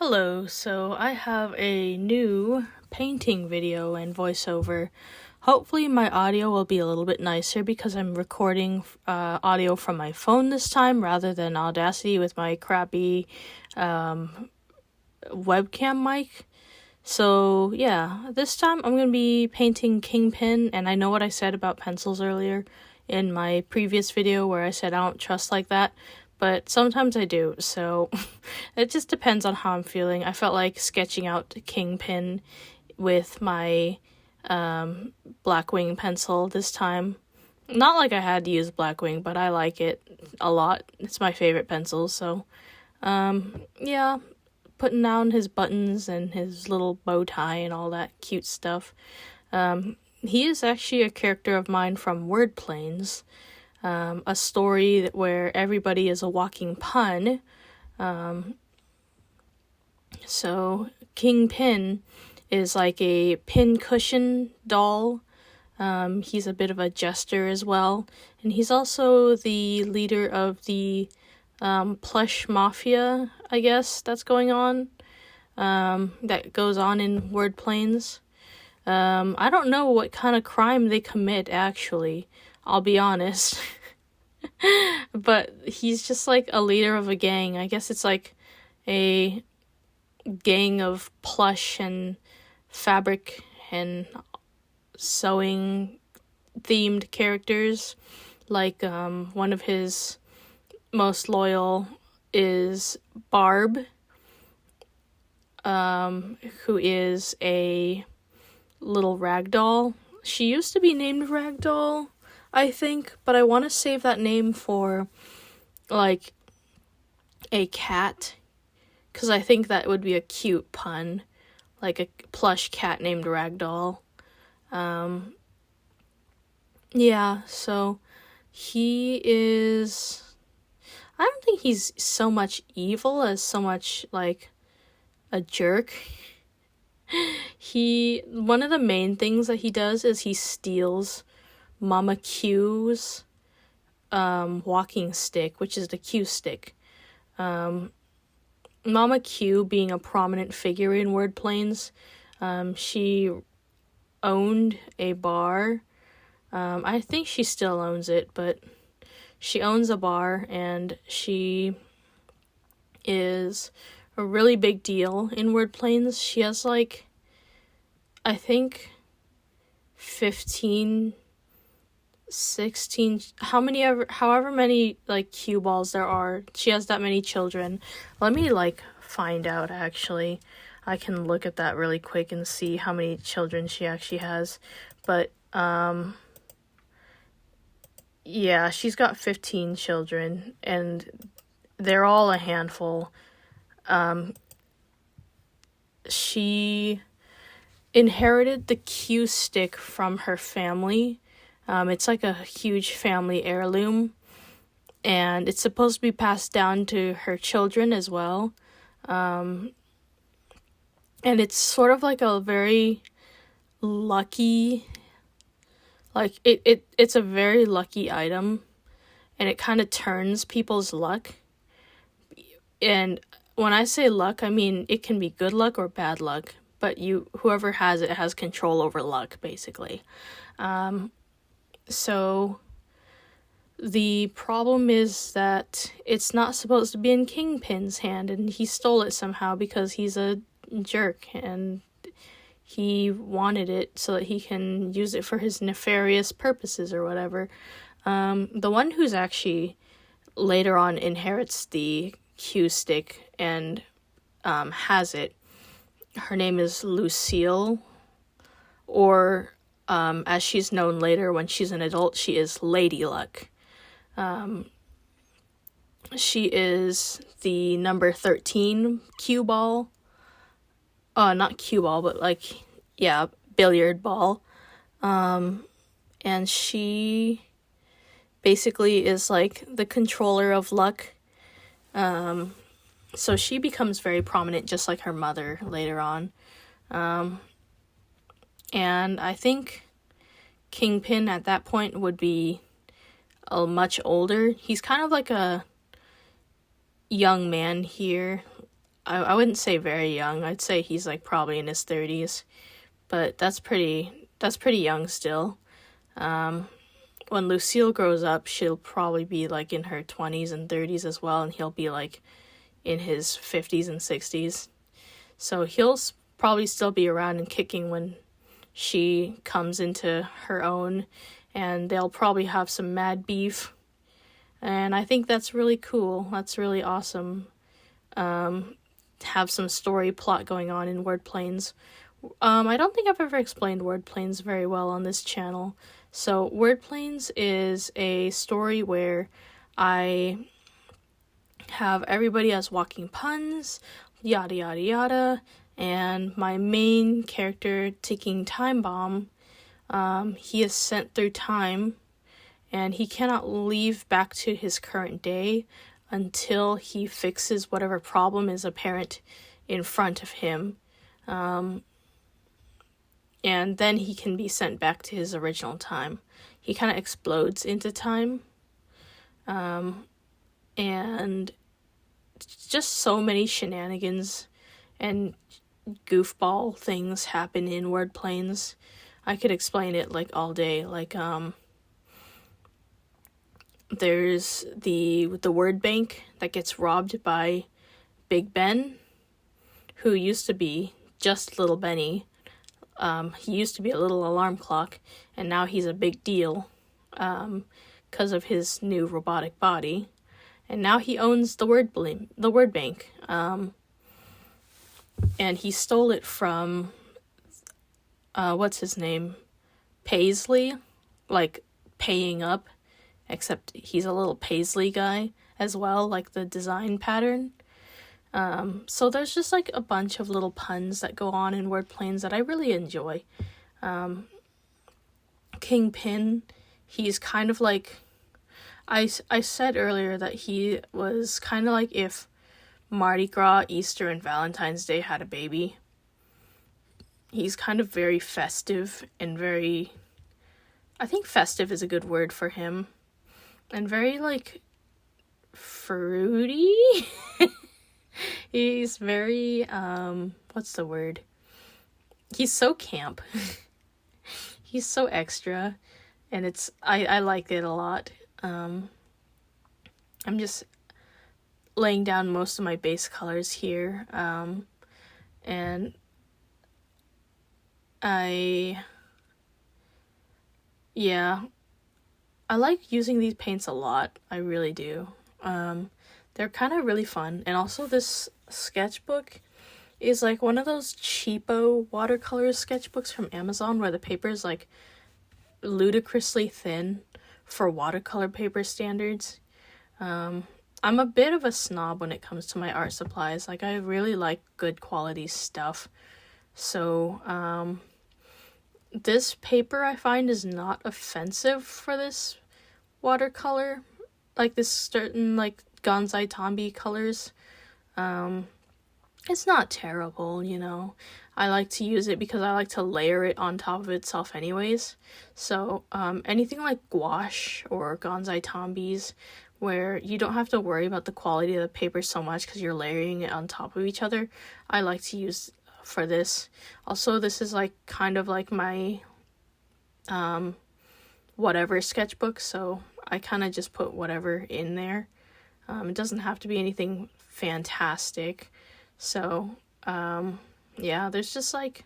Hello, so I have a new painting video and voiceover. Hopefully my audio will be a little bit nicer because I'm recording audio from my phone this time rather than Audacity with my crappy webcam mic. So yeah, this time I'm going to be painting Kingpin, and I know what I said about pencils earlier in my previous video where I said I don't trust like that. But sometimes I do, so it just depends on how I'm feeling. I felt like sketching out Kingpin with my Blackwing pencil this time. Not like I had to use Blackwing, but I like it a lot. It's my favorite pencil, so yeah, putting down his buttons and his little bow tie and all that cute stuff. He is actually a character of mine from Word Planes. A story where everybody is a walking pun. So Kingpin is like a pin cushion doll. He's a bit of a jester as well. And he's also the leader of the plush mafia, I guess, that's going on. That goes on in Word Planes. I don't know what kind of crime they commit, actually. I'll be honest. But he's just like a leader of a gang. I guess it's like a gang of plush and fabric and sewing themed characters. Like one of his most loyal is Barb, who is a little ragdoll. She used to be named Ragdoll, I think, but I want to save that name for, like, a cat, because I think that would be a cute pun, like a plush cat named Ragdoll. Yeah, so he is, I don't think he's so much evil as so much, like, a jerk. One of the main things that he does is he steals Mama Q's walking stick, which is the Q stick. Mama Q being a prominent figure in Word Planes, she owned a bar. I think she still owns it, but she owns a bar, and she is a really big deal in Word Planes. She has, like, I think 15, 16, however many, like, cue balls there are. She has that many children. Let me, like, find out, actually. I can look at that really quick and see how many children she actually has. But, yeah, she's got 15 children, and they're all a handful. She inherited the cue stick from her family. It's like a huge family heirloom, and it's supposed to be passed down to her children as well. And it's sort of like a very lucky, like, it's a very lucky item, and it kind of turns people's luck. And when I say luck, I mean it can be good luck or bad luck, but whoever has it has control over luck, basically. So the problem is that it's not supposed to be in Kingpin's hand, and he stole it somehow because he's a jerk, and he wanted it so that he can use it for his nefarious purposes or whatever. The one who's actually later on inherits the Q stick and has it, her name is Lucille, or as she's known later when she's an adult, she is Lady Luck. She is the number 13 cue ball. Not cue ball, but billiard ball. And she basically is like the controller of luck. So she becomes very prominent, just like her mother later on. And I think Kingpin at that point would be much older. He's kind of like a young man here. I wouldn't say very young. I'd say he's like probably in his 30s, but that's pretty young still. When Lucille grows up, she'll probably be like in her 20s and 30s as well, and he'll be like in his 50s and 60s. So he'll probably still be around and kicking when she comes into her own, and they'll probably have some mad beef. And I think that's really cool. That's really awesome. Have some story plot going on in Word Planes. I don't think I've ever explained Word Planes very well on this channel. So Word Planes is a story where I have everybody as walking puns, yada yada yada, and my main character, Ticking Time Bomb, he is sent through time, and he cannot leave back to his current day until he fixes whatever problem is apparent in front of him. And then he can be sent back to his original time. He kind of explodes into time. And just so many shenanigans and goofball things happen in Word Planes. I could explain it like all day. Like, there's the word bank that gets robbed by Big Ben, who used to be just Little Benny. He used to be a little alarm clock, and now he's a big deal because of his new robotic body. And now he owns the word bank. And he stole it from, what's his name? Paisley, like paying up, except he's a little Paisley guy as well, like the design pattern. So there's just like a bunch of little puns that go on in Word Planes that I really enjoy. Kingpin, he's kind of like, I said earlier that he was kind of like if Mardi Gras, Easter, and Valentine's Day had a baby. He's kind of very festive and very, I think festive is a good word for him, and very like fruity. He's very, what's the word? He's so camp. He's so extra, and I like it a lot. I'm just laying down most of my base colors here, and I like using these paints a lot. I really do. They're kind of really fun. And also this sketchbook is like one of those cheapo watercolor sketchbooks from Amazon where the paper is like ludicrously thin for watercolor paper standards. I'm a bit of a snob when it comes to my art supplies. Like, I really like good quality stuff. So, this paper I find is not offensive for this watercolor. Like this certain like Gansai Tambi colors. It's not terrible, you know. I like to use it because I like to layer it on top of itself anyways. So anything like gouache or Gansai Tambis where you don't have to worry about the quality of the paper so much because you're layering it on top of each other, I like to use for this. Also, this is like kind of like my whatever sketchbook, so I kind of just put whatever in there. It doesn't have to be anything fantastic. So, yeah, there's just like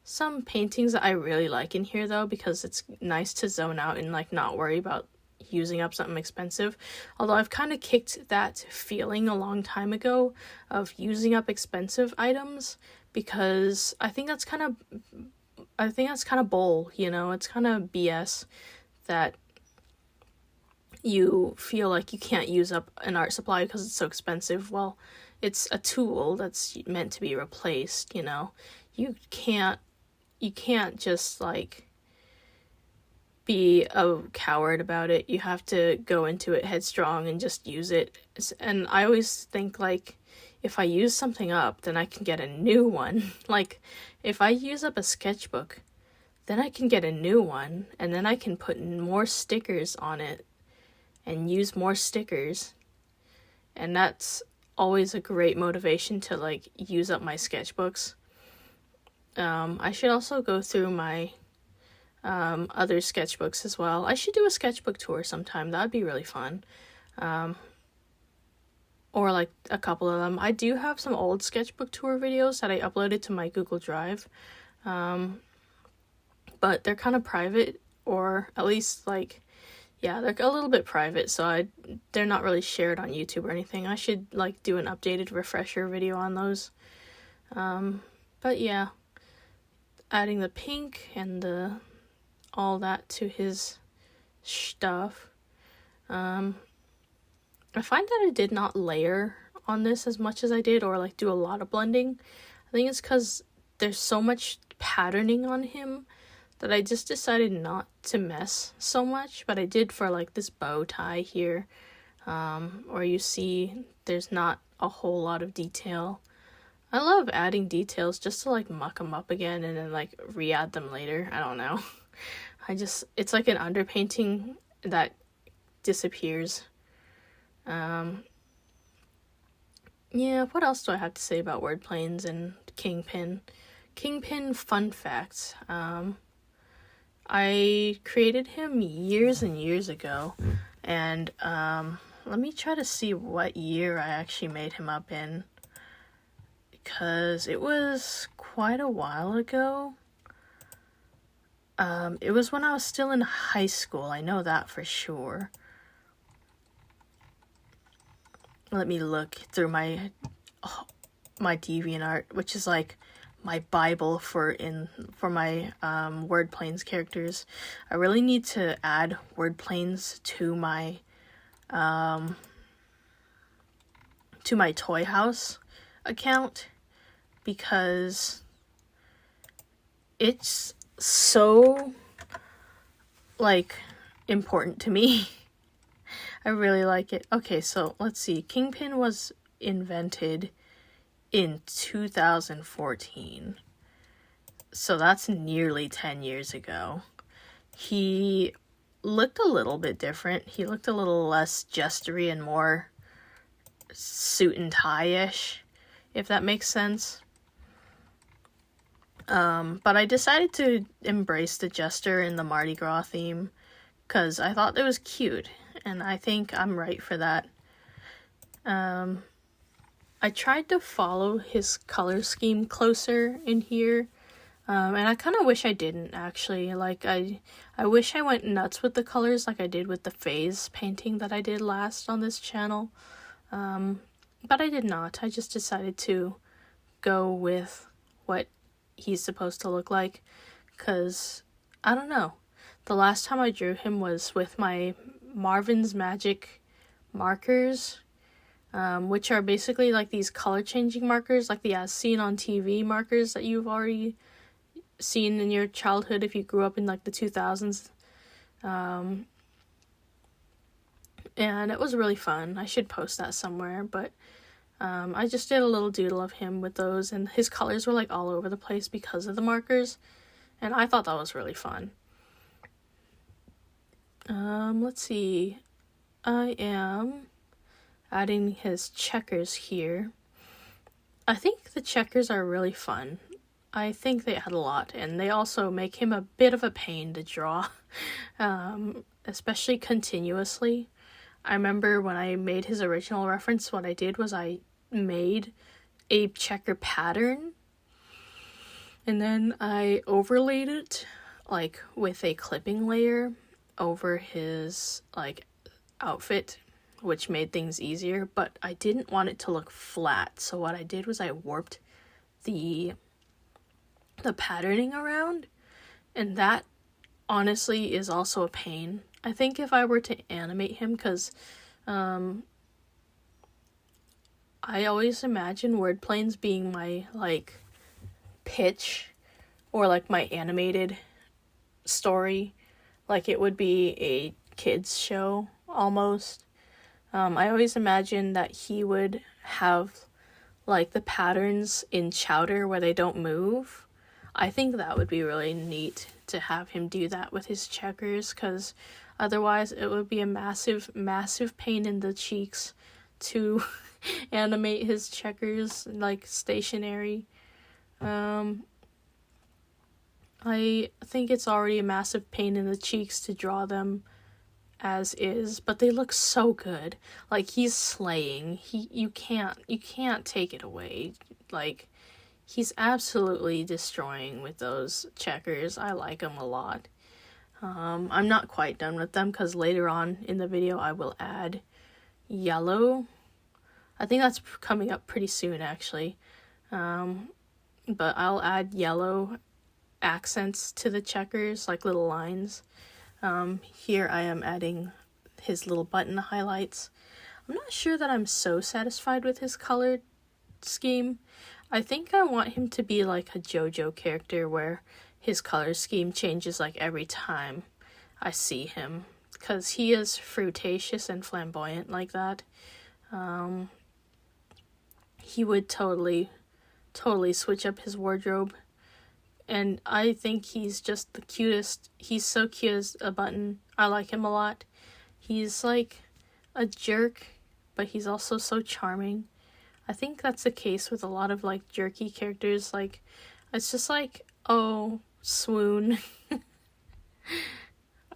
some paintings that I really like in here though, because it's nice to zone out and like not worry about using up something expensive. Although I've kind of kicked that feeling a long time ago of using up expensive items, because I think that's kind of bull, you know. It's kind of BS that you feel like you can't use up an art supply because it's so expensive. Well, it's a tool that's meant to be replaced, you know. You can't just like be a coward about it. You have to go into it headstrong and just use it. And I always think like, if I use something up, then I can get a new one. Like, if I use up a sketchbook, then I can get a new one, and then I can put more stickers on it and use more stickers. And that's always a great motivation to like use up my sketchbooks. I should also go through my other sketchbooks as well. I should do a sketchbook tour sometime. That'd be really fun. Or like a couple of them. I do have some old sketchbook tour videos that I uploaded to my Google Drive. But they're kind of private, or at least like, yeah, they're a little bit private, so they're not really shared on YouTube or anything. I should like do an updated refresher video on those. But yeah, adding the pink and all that to his stuff. I find that I did not layer on this as much as I did, or like do a lot of blending. I think it's because there's so much patterning on him that I just decided not to mess so much. But I did for like this bow tie here, or you see there's not a whole lot of detail. I love adding details just to like muck them up again and then like re-add them later. I don't know. It's like an underpainting that disappears. Yeah, what else do I have to say about word planes and Kingpin? Kingpin fun facts. I created him years and years ago, and let me try to see what year I actually made him up in, because it was quite a while ago. It was when I was still in high school, I know that for sure. Let me look through my DeviantArt, which is like my Bible for my word planes characters. I really need to add word planes to my Toy House account, because it's so like important to me. I really like it. Okay, so let's see. Kingpin was invented in 2014. So that's nearly 10 years ago. He looked a little bit different. He looked a little less jestery and more suit and tie-ish, if that makes sense. But I decided to embrace the jester in the Mardi Gras theme because I thought it was cute, and I think I'm right for that. I tried to follow his color scheme closer in here, and I kind of wish I didn't, actually. Like, I wish I went nuts with the colors like I did with the phase painting that I did last on this channel, but I did not. I just decided to go with what he's supposed to look like, because, I don't know. The last time I drew him was with my Marvin's Magic markers, which are basically like these color changing markers, like the as seen on TV markers that you've already seen in your childhood if you grew up in like the 2000s. And it was really fun. I should post that somewhere, but I just did a little doodle of him with those, and his colors were like all over the place because of the markers, and I thought that was really fun. Let's see. I am adding his checkers here. I think the checkers are really fun. I think they add a lot, and they also make him a bit of a pain to draw, especially continuously. I remember when I made his original reference, what I did was I made a checker pattern, and then I overlaid it like with a clipping layer over his like outfit, which made things easier, but I didn't want it to look flat. So what I did was I warped the patterning around, and that honestly is also a pain. I think if I were to animate him, because I always imagine word planes being my like pitch, or like my animated story, like it would be a kids show almost. I always imagine that he would have like the patterns in Chowder where they don't move. I think that would be really neat to have him do that with his checkers, because otherwise it would be a massive pain in the cheeks to animate his checkers, like, stationary. I think it's already a massive pain in the cheeks to draw them as is, but they look so good. Like, he's slaying. You can't take it away. Like, he's absolutely destroying with those checkers. I like him a lot. I'm not quite done with them because later on in the video I will add yellow. I think that's coming up pretty soon, actually. But I'll add yellow accents to the checkers, like little lines. Here I am adding his little button highlights. I'm not sure that I'm so satisfied with his color scheme. I think I want him to be like a JoJo character where his color scheme changes like every time I see him, because he is fruitacious and flamboyant like that. He would totally switch up his wardrobe. And I think he's just the cutest. He's so cute as a button. I like him a lot. He's like a jerk, but he's also so charming. I think that's the case with a lot of like jerky characters. Like, it's just like, oh, swoon.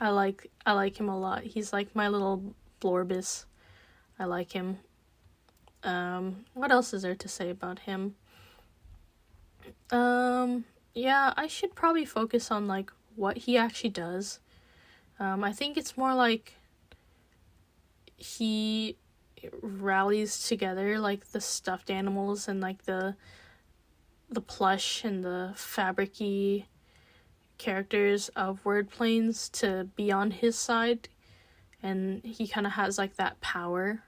I like him a lot. He's like my little Blorbus. I like him. What else is there to say about him? Yeah, I should probably focus on, like, what he actually does. I think it's more like he rallies together, like, the stuffed animals and, like, the plush and the fabric-y characters of Word Planes to be on his side. And he kind of has, like, that power.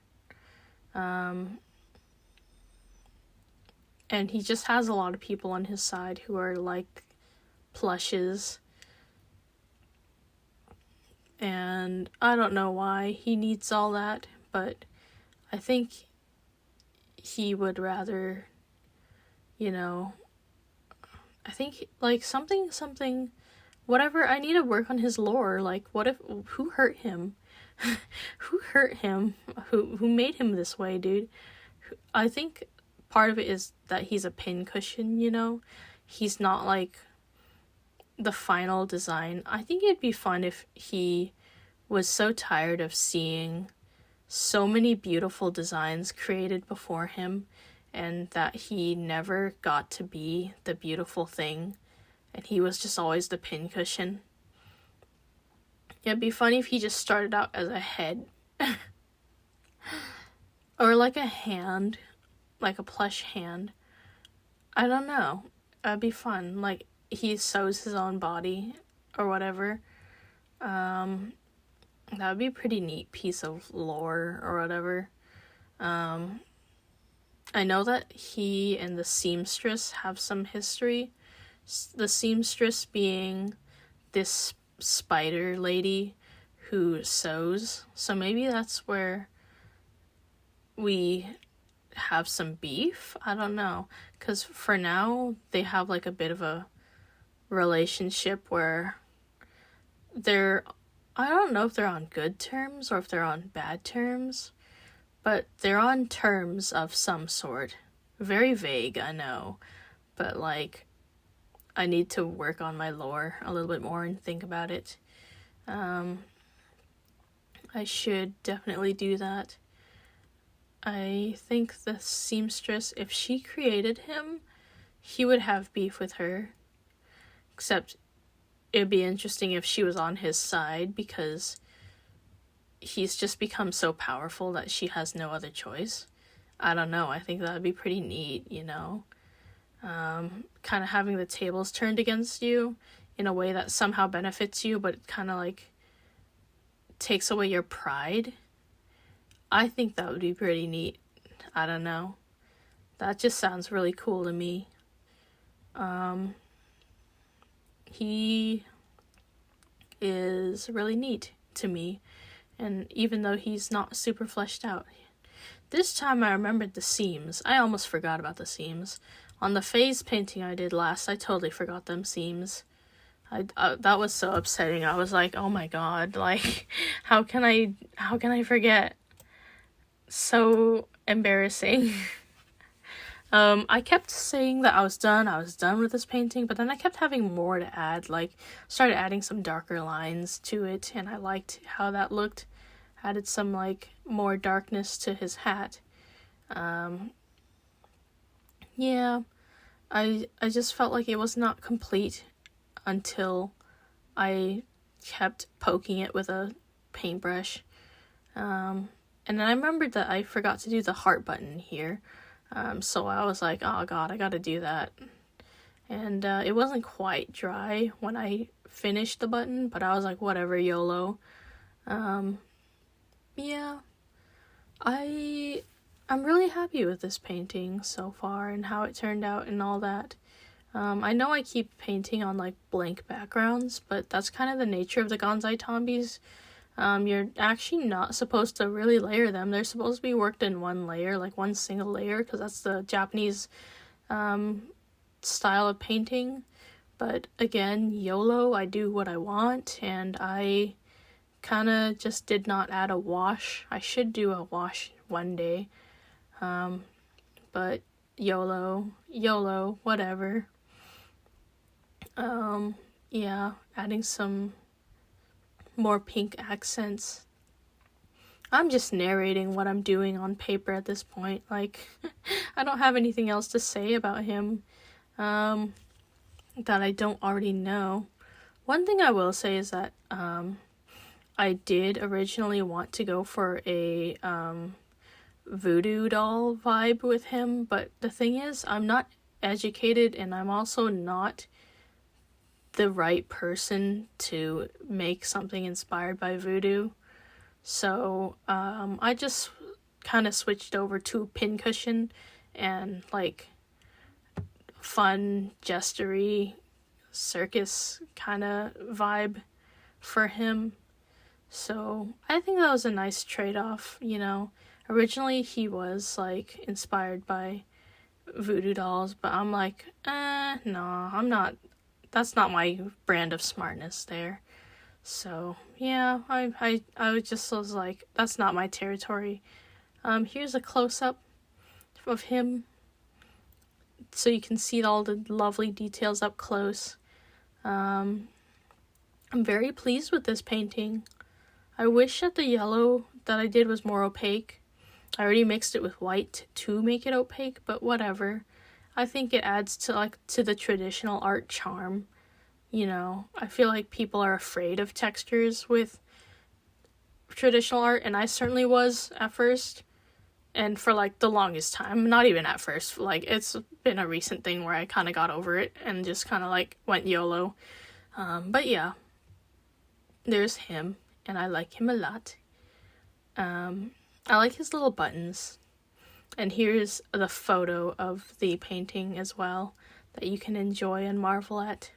And he just has a lot of people on his side who are like plushes. And I don't know why he needs all that, but I think he would rather, I think like something, whatever. I need to work on his lore. Like, who hurt him? Who hurt him? Who made him this way, dude? I think part of it is that he's a pincushion, He's not, like, the final design. I think it'd be fun if he was so tired of seeing so many beautiful designs created before him and that he never got to be the beautiful thing and he was just always the pincushion. It'd be funny if he just started out as a head. Or, like, a hand. Like a plush hand. I don't know. That'd be fun. Like, he sews his own body or whatever. That would be a pretty neat piece of lore or whatever. I know that he and the seamstress have some history. The seamstress being this spider lady who sews. So maybe that's where we have some beef. I don't know, because for now they have like a bit of a relationship where I don't know if they're on good terms or if they're on bad terms, but they're on terms of some sort. Very vague, I know, but like I need to work on my lore a little bit more and think about it. I should definitely do that. I think the seamstress, if she created him, he would have beef with her. Except it'd be interesting if she was on his side because he's just become so powerful that she has no other choice. I don't know. I think that would be pretty neat, Kind of having the tables turned against you in a way that somehow benefits you, but kind of like takes away your pride. I think that would be pretty neat. I don't know. That just sounds really cool to me. He is really neat to me. And even though he's not super fleshed out. This time I remembered the seams. I almost forgot about the seams. On the phase painting I did last, I totally forgot them seams. That was so upsetting. I was like, oh my god, like, how can I forget? So embarrassing. I kept saying that I was done with this painting, but then I kept having more to add, like, started adding some darker lines to it, and I liked how that looked. Added some, like, more darkness to his hat. Yeah, I just felt like it was not complete until I kept poking it with a paintbrush. And then I remembered that I forgot to do the heart button here. So I was like, oh god, I gotta do that. And it wasn't quite dry when I finished the button, but I was like, whatever, YOLO. Yeah, I'm really happy with this painting so far and how it turned out and all that. I know I keep painting on like blank backgrounds, but that's kind of the nature of the Gansai Tambis. You're actually not supposed to really layer them. They're supposed to be worked in one layer, like one single layer, because that's the Japanese style of painting. But again, YOLO, I do what I want, and I kind of just did not add a wash. I should do a wash one day. But YOLO, whatever. Yeah, adding some more pink accents. I'm just narrating what I'm doing on paper at this point. Like, I don't have anything else to say about him, that I don't already know. One thing I will say is that, I did originally want to go for a, voodoo doll vibe with him, but the thing is, I'm not educated, and I'm also not the right person to make something inspired by voodoo. So I just kind of switched over to pincushion and like fun jestery circus kind of vibe for him. So I think that was a nice trade-off, you know. Originally he was like inspired by voodoo dolls, but I'm like, no, I'm not. That's not my brand of smartness there. So yeah, I was like, that's not my territory. Here's a close-up of him, so you can see all the lovely details up close. I'm very pleased with this painting. I wish that the yellow that I did was more opaque. I already mixed it with white to make it opaque, but whatever. I think it adds to the traditional art charm. You know, I feel like people are afraid of textures with traditional art, and I certainly was at first. And for like the longest time, not even at first, like it's been a recent thing where I kind of got over it and just kind of like went YOLO. But yeah, there's him, and I like him a lot. I like his little buttons. And here's the photo of the painting as well that you can enjoy and marvel at.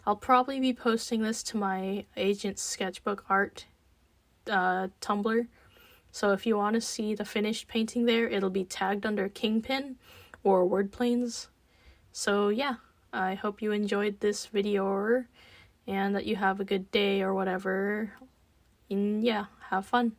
I'll probably be posting this to my agent's sketchbook art Tumblr. So if you want to see the finished painting there, it'll be tagged under Kingpin or Wordplanes. So yeah, I hope you enjoyed this video and that you have a good day or whatever. And yeah, have fun.